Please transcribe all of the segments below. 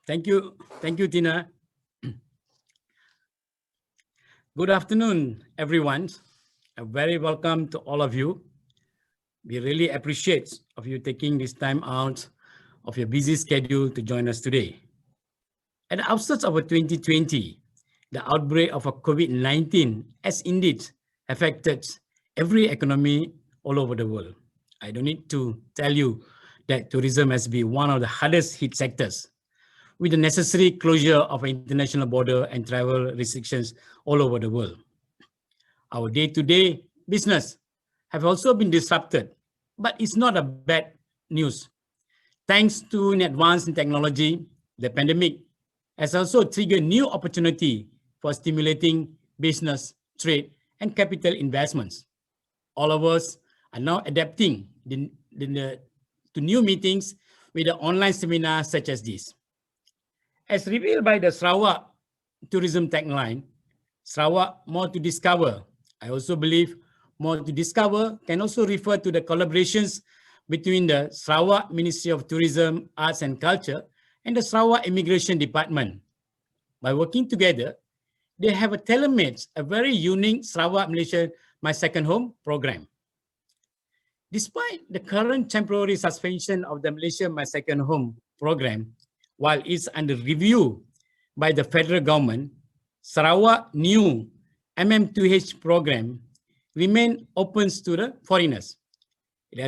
Thank you. Thank you, Tina. Good afternoon, everyone. A very welcome to all of you. We really appreciate of you taking this time out of your busy schedule to join us today. At the outset of 2020, the outbreak of a COVID-19 has indeed affected every economy all over the world. I don't need to tell you that tourism has been one of the hardest hit sectors, with the necessary closure of international border and travel restrictions all over the world. Our day-to-day business have also been disrupted, but it's not a bad news. Thanks to an advance in technology, the pandemic has also triggered new opportunity for stimulating business, trade, and capital investments. All of us are now adapting to new meetings with the online seminars such as this. As revealed by the Sarawak Tourism Tagline, Sarawak More to Discover. I also believe More to Discover can also refer to the collaborations between the Sarawak Ministry of Tourism, Arts and Culture and the Sarawak Immigration Department. By working together, they have tailor-made a very unique Sarawak Malaysia My Second Home program. Despite the current temporary suspension of the Malaysia My Second Home program, while it's under review by the federal government, Sarawak new MM2H program remain open to the foreigners. It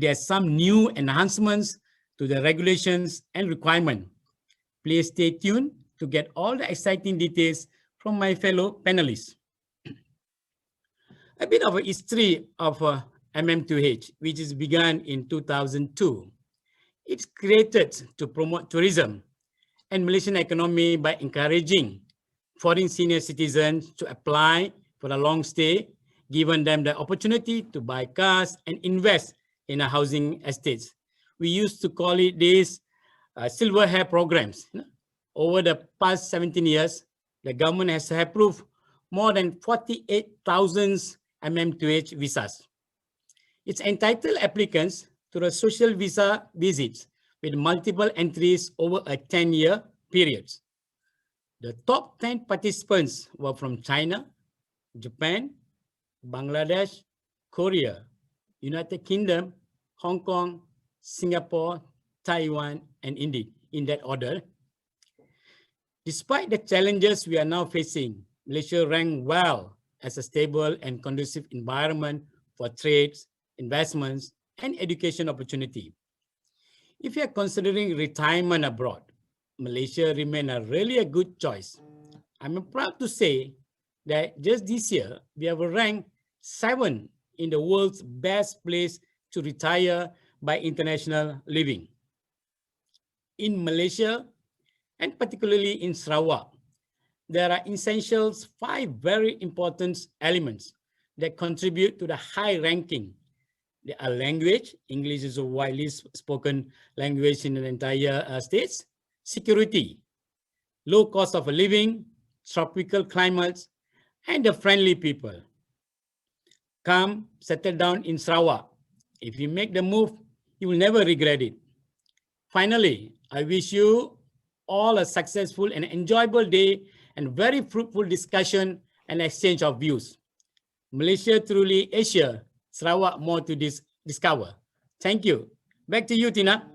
has some new enhancements to the regulations and requirement. Please stay tuned to get all the exciting details from my fellow panelists. A bit of a history of MM2H, which is begun in 2002. It's created to promote tourism and Malaysian economy by encouraging foreign senior citizens to apply for a long stay, giving them the opportunity to buy cars and invest in a housing estates. We used to call it these silver hair programs. Over the past 17 years, the government has approved more than 48,000 MM2H visas. It's entitled applicants to the social visa visits with multiple entries over a 10-year period. The top 10 participants were from China, Japan, Bangladesh, Korea, United Kingdom, Hong Kong, Singapore, Taiwan, and India, in that order. Despite the challenges we are now facing, Malaysia ranked well as a stable and conducive environment for trades, investments, and education opportunity. If you are considering retirement abroad, Malaysia remains really a good choice. I'm proud to say that just this year, we have ranked 7 in the world's best place to retire by international living. In Malaysia, and particularly in Sarawak, there are essentials 5 very important elements that contribute to the high ranking. They are language. English is a widely spoken language in the entire states. Security, low cost of living, tropical climates, and the friendly people. Come, settle down in Sarawak. If you make the move, you will never regret it. Finally, I wish you all a successful and enjoyable day and very fruitful discussion and exchange of views. Malaysia truly Asia, Sarawak more to discover. Thank you. Back to you, Tina.